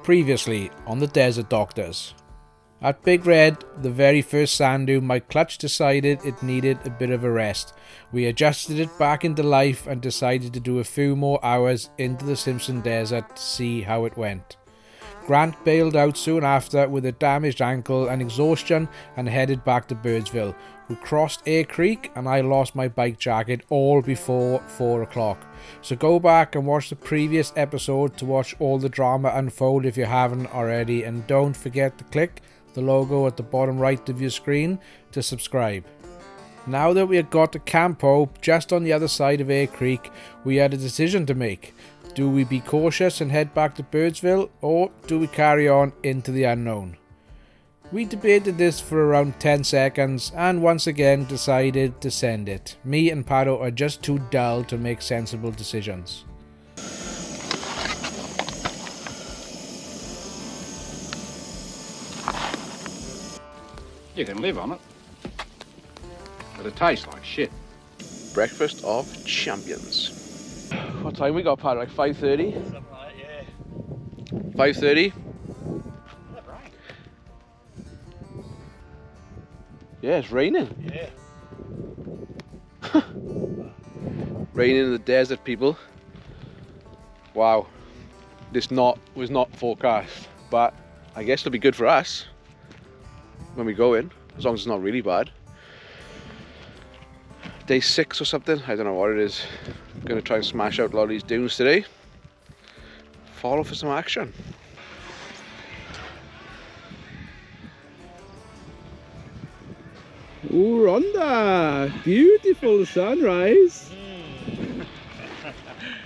Previously on the Desert Doctors. At Big Red, the very first sand dune, my clutch decided it needed a bit of a rest. We adjusted it back into life and decided to do a few more hours into the Simpson Desert to see how it went. Grant bailed out soon after with a damaged ankle and exhaustion and headed back to Birdsville. We crossed Air Creek and I lost my bike jacket all before 4 o'clock. So go back and watch the previous episode to watch all the drama unfold if you haven't already, and don't forget to click the logo at the bottom right of your screen to subscribe. Now that we had got to Camp Poeppel just on the other side of Air Creek, we had a decision to make. Do we be cautious and head back to Birdsville, or do we carry on into the unknown? We debated this for around 10 seconds and once again decided to send it. Me and Pado are just too dull to make sensible decisions. You can live on it, but it tastes like shit. Breakfast of champions. What time we got, Pat? Like 5:30? Something like that, yeah. 5:30? Yeah, it's raining. Yeah. Raining in the desert, people. Wow. This was not forecast, but I guess it'll be good for us when we go in, as long as it's not really bad. Day 6 or something, I don't know what it is. I'm gonna try and smash out a lot of these dunes today. Follow for some action. Ooh, Rhonda! Beautiful sunrise!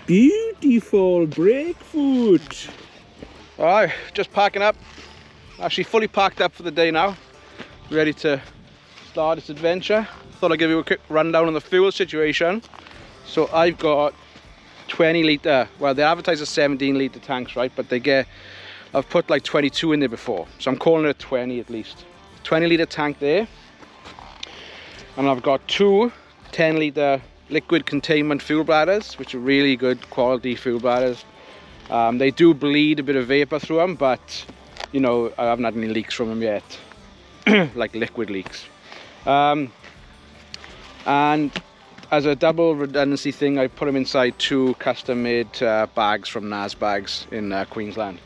Beautiful breakfoot! Alright, just packing up. Actually fully packed up for the day now. Ready to start this adventure. Thought I'd give you a quick rundown on the fuel situation. So I've got 20 litre, well they advertise as 17 litre tanks, right? But I've put like 22 in there before. So I'm calling it a 20 at least. 20 litre tank there. And I've got two 10 litre liquid containment fuel bladders, which are really good quality fuel bladders. They do bleed a bit of vapour through them, but you know, I haven't had any leaks from them yet. Like liquid leaks. And as a double redundancy thing, I put them inside two custom made bags from Naz Bags in Queensland.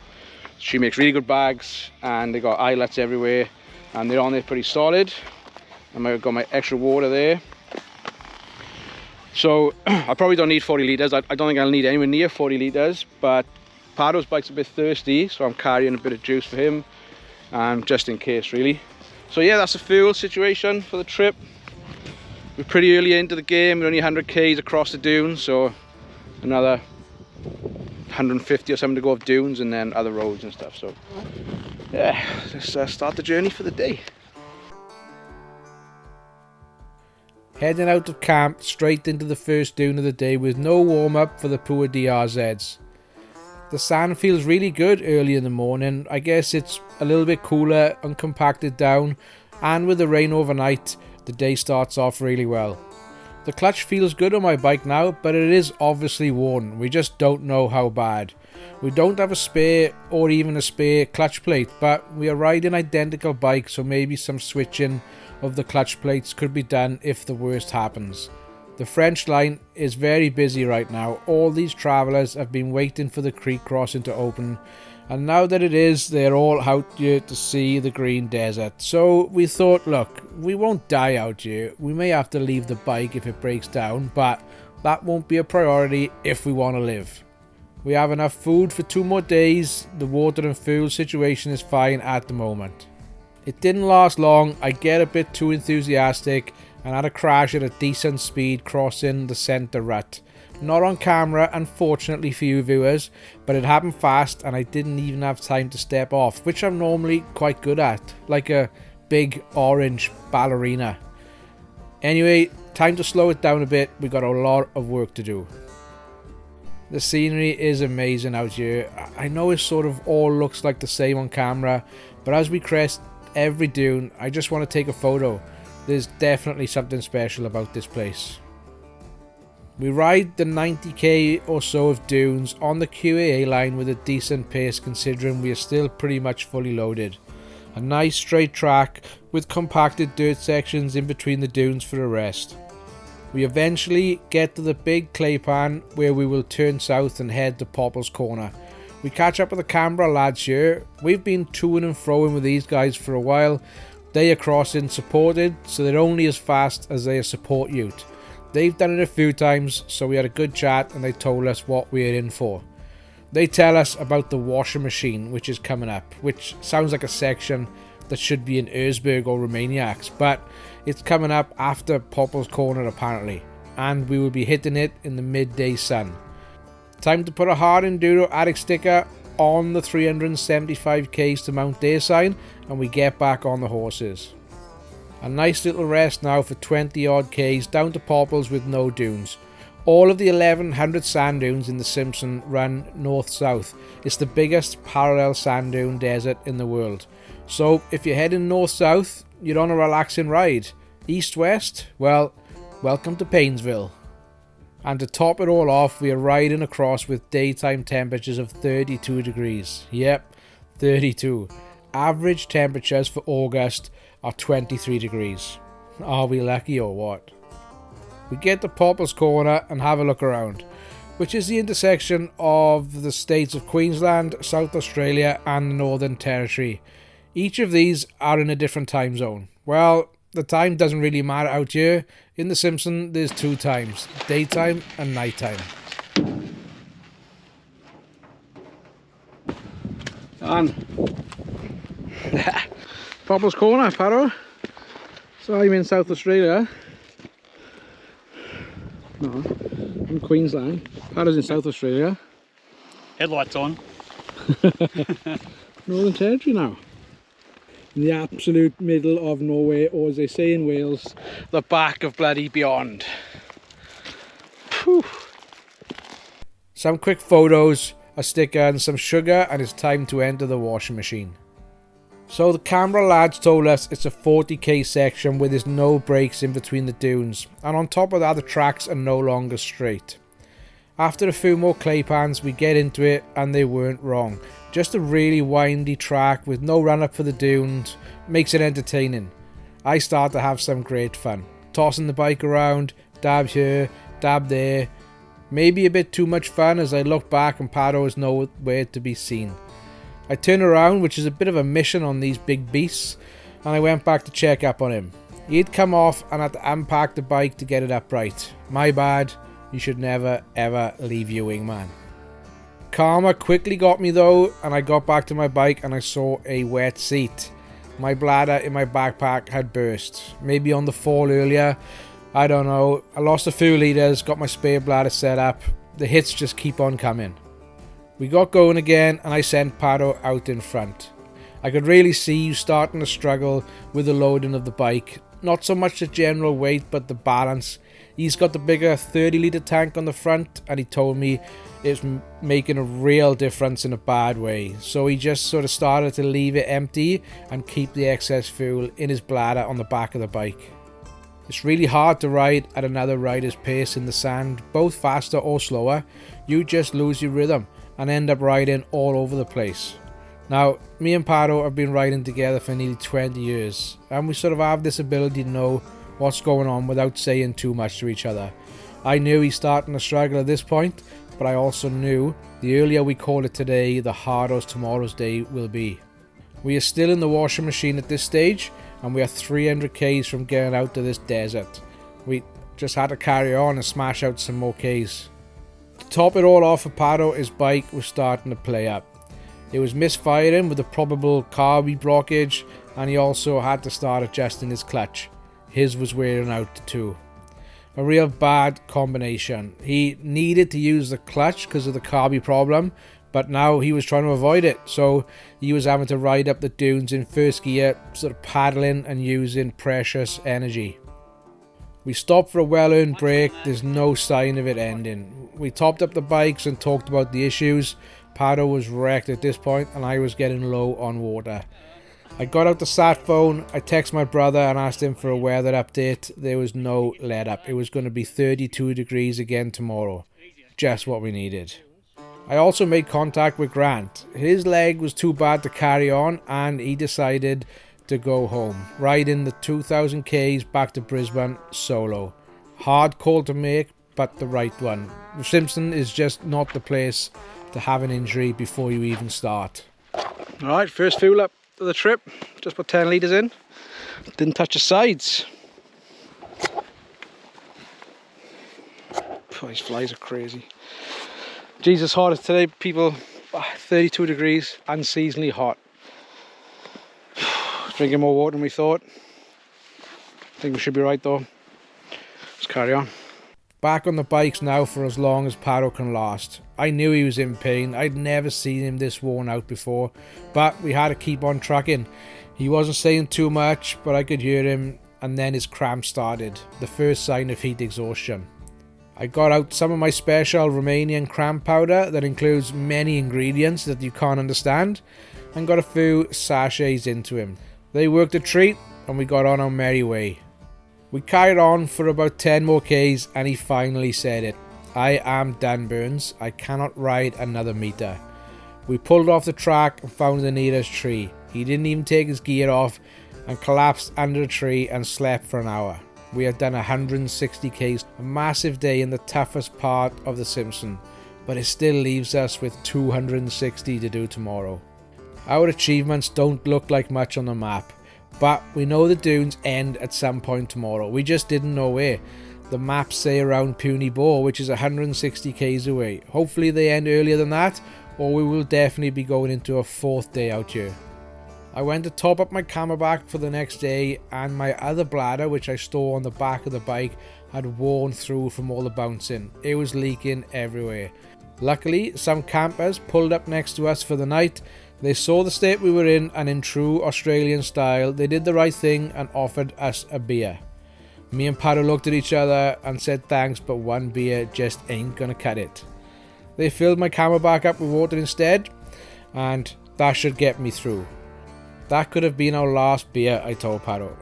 She makes really good bags and they got eyelets everywhere and they're on there pretty solid. And I've got my extra water there. So I probably don't need 40 litres. I don't think I'll need anywhere near 40 litres, but Pado's bike's a bit thirsty, so I'm carrying a bit of juice for him, just in case really. So yeah, that's the fuel situation for the trip. We're pretty early into the game. We're only 100 k's across the dunes, so another 150 or something to go of dunes and then other roads and stuff. So yeah, let's start the journey for the day. Heading out of camp straight into the first dune of the day with no warm up for the poor DRZs. The sand feels really good early in the morning. I guess it's a little bit cooler and compacted down, and with the rain overnight the day starts off really well. The clutch feels good on my bike now, but it is obviously worn. We just don't know how bad. We don't have a spare or even a spare clutch plate, but we are riding identical bikes, so maybe some switching of the clutch plates could be done if the worst happens. The French line is very busy right now. All these travellers have been waiting for the creek crossing to open, and now that it is, they're all out here to see the green desert. So we thought, look, we won't die out here. We may have to leave the bike if it breaks down, but that won't be a priority if we want to live. We have enough food for 2 more days. The water and fuel situation is fine at the moment. It didn't last long. I get a bit too enthusiastic and had a crash at a decent speed crossing the centre rut. Not on camera, unfortunately for you viewers, but it happened fast and I didn't even have time to step off, which I'm normally quite good at, like a big orange ballerina. Anyway, time to slow it down a bit. We got a lot of work to do. The scenery is amazing out here. I know it sort of all looks like the same on camera, but as we crest every dune, I just want to take a photo. There's definitely something special about this place. We ride the 90k or so of dunes on the QAA line with a decent pace considering we are still pretty much fully loaded. A nice straight track with compacted dirt sections in between the dunes for a rest. We eventually get to the big clay pan where we will turn south and head to Poppel's Corner. We catch up with the Canberra lads here. We've been toing and froing with these guys for a while. They are crossing supported, so they're only as fast as they are support ute. They've done it a few times, so we had a good chat and they told us what we are in for. They tell us about the washing machine which is coming up, which sounds like a section that should be in Erzberg or Romaniacs, but it's coming up after Poppel's Corner apparently, and we will be hitting it in the midday sun. Time to put a hard enduro attic sticker on the 375k's to Mount Dare sign, and we get back on the horses. A nice little rest now for 20 odd k's down to Poppel's with no dunes. All of the 1100 sand dunes in the Simpson run north-south. It's the biggest parallel sand dune desert in the world. So if you're heading north-south, you're on a relaxing ride. East-west, well, welcome to Painesville. And to top it all off, we are riding across with daytime temperatures of 32 degrees. Yep, 32. Average temperatures for August are 23 degrees. Are we lucky or what? We get to Poppel's Corner and have a look around, which is the intersection of the states of Queensland, South Australia and the Northern Territory. Each of these are in a different time zone. Well, the time doesn't really matter out here. In the Simpson, there's two times, daytime and nighttime. On. Poppel's Corner, Paro. So I'm in South Australia. No, I'm Queensland. Paro's in South Australia. Headlights on. Northern Territory now. In the absolute middle of nowhere, or as they say in Wales, the back of bloody beyond. Whew. Some quick photos, a sticker and some sugar, and it's time to enter the washing machine. So the Canberra lads told us it's a 40k section where there's no breaks in between the dunes, and on top of that the tracks are no longer straight. After a few more clay pans we get into it and they weren't wrong. Just a really windy track with no run up for the dunes makes it entertaining. I start to have some great fun. Tossing the bike around, dab here, dab there. Maybe a bit too much fun as I look back and Pado is nowhere to be seen. I turn around, which is a bit of a mission on these big beasts, and I went back to check up on him. He'd come off and had to unpack the bike to get it upright. My bad, you should never ever leave your wingman. Karma quickly got me though, and I got back to my bike and I saw a wet seat. My bladder in my backpack had burst. Maybe on the fall earlier, I don't know. I lost a few litres, got my spare bladder set up. The hits just keep on coming. We got going again and I sent Pado out in front. I could really see you starting to struggle with the loading of the bike. Not so much the general weight but the balance. He's got the bigger 30 litre tank on the front and he told me it's making a real difference in a bad way. So he just sort of started to leave it empty and keep the excess fuel in his bladder on the back of the bike. It's really hard to ride at another rider's pace in the sand, both faster or slower. You just lose your rhythm and end up riding all over the place. Now, me and Pado have been riding together for nearly 20 years, and we sort of have this ability to know what's going on without saying too much to each other. I knew he's starting to struggle at this point, but I also knew the earlier we call it today, the harder tomorrow's day will be. We are still in the washing machine at this stage, and we are 300 k's from getting out to this desert. We just had to carry on and smash out some more k's. To top it all off for Pado, his bike was starting to play up. It was misfiring with a probable carby blockage, and he also had to start adjusting his clutch. His was wearing out too. A real bad combination. He needed to use the clutch because of the carby problem, but now he was trying to avoid it, so he was having to ride up the dunes in first gear, sort of paddling and using precious energy. We stopped for a well-earned break. There's no sign of it ending. We topped up the bikes and talked about the issues. Pado was wrecked at this point and I was getting low on water. I got out the sat phone, I texted my brother and asked him for a weather update. There was no let up. It was going to be 32 degrees again tomorrow. Just what we needed. I also made contact with Grant. His leg was too bad to carry on and he decided to go home, riding the 2,000 Ks back to Brisbane solo. Hard call to make, but the right one. Simpson is just not the place to have an injury before you even start. Alright, first fuel up of the trip. Just put 10 litres in. Didn't touch the sides. Oh, these flies are crazy. Jesus, hot as today, people. 32 degrees, unseasonably hot. Drinking more water than we thought. I think we should be right though. Let's carry on. Back on the bikes now for as long as Paro can last. I knew he was in pain. I'd never seen him this worn out before, but we had to keep on trucking. He wasn't saying too much, but I could hear him, and then his cramp started, the first sign of heat exhaustion. I got out some of my special Romanian cramp powder that includes many ingredients that you can't understand, and got a few sachets into him. They worked a treat, and we got on our merry way. We carried on for about 10 more Ks and he finally said it. I am done, Burns. I cannot ride another meter. We pulled off the track and found the nearest tree. He didn't even take his gear off and collapsed under a tree and slept for an hour. We had done 160 Ks, a massive day in the toughest part of the Simpson, but it still leaves us with 260 to do tomorrow. Our achievements don't look like much on the map, but we know the dunes end at some point tomorrow. We just didn't know where. The maps say around Puny Bore, which is 160 Ks away. Hopefully they end earlier than that, or we will definitely be going into a 4th day out here. I went to top up my camelback for the next day, and my other bladder, which I store on the back of the bike, had worn through from all the bouncing. It was leaking everywhere. Luckily, some campers pulled up next to us for the night. They saw the state we were in, and in true Australian style, they did the right thing and offered us a beer. Me and Paro looked at each other and said thanks, but one beer just ain't gonna cut it. They filled my camelback up with water instead, and that should get me through. That could have been our last beer, I told Paro.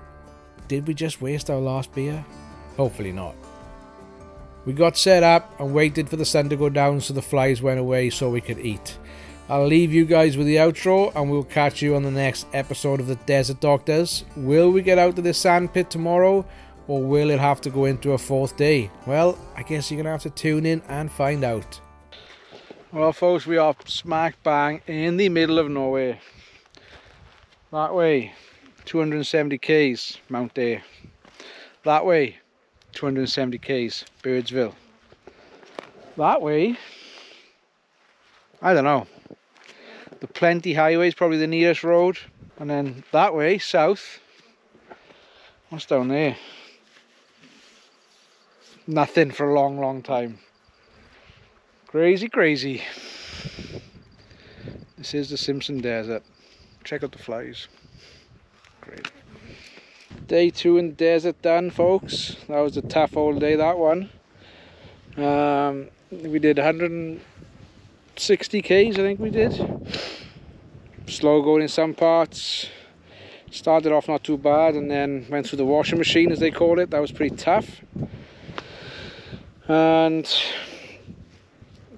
Did we just waste our last beer? Hopefully not. We got set up and waited for the sun to go down so the flies went away so we could eat. I'll leave you guys with the outro and we'll catch you on the next episode of the Desert Doctors. Will we get out of this sand pit tomorrow, or will it have to go into a 4th day? Well, I guess you're going to have to tune in and find out. Well folks, we are smack bang in the middle of nowhere. That way, 270 Ks, Mount Day. That way, 270 Ks, Birdsville. That way, I don't know. The Plenty Highway is probably the nearest road. And then that way, south. What's down there? Nothing for a long, long time. Crazy, crazy. This is the Simpson Desert. Check out the flies. Great. Day 2 in the desert done, folks. That was a tough old day, that one. We did 160 Ks, I think we did. Slow going in some parts. Started off not too bad and then went through the washing machine, as they call it. That was pretty tough. And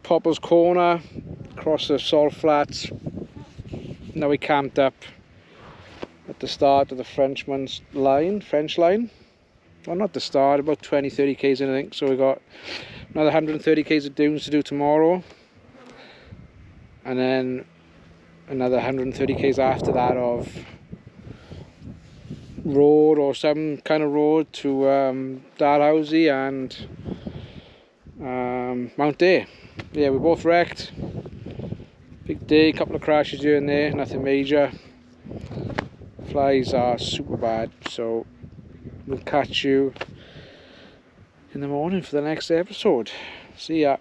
Poppel's Corner, across the salt flats. Now we camped up at the start of the French line. Well, not the start, about 20-30 Ks in, I think. So we got another 130 Ks of dunes to do tomorrow. And then another 130 Ks after that of road or some kind of road to Dalhousie and Mount Day. Yeah, we both wrecked. Big day, couple of crashes here and there, nothing major. Flies are super bad, so we'll catch you in the morning for the next episode. See ya.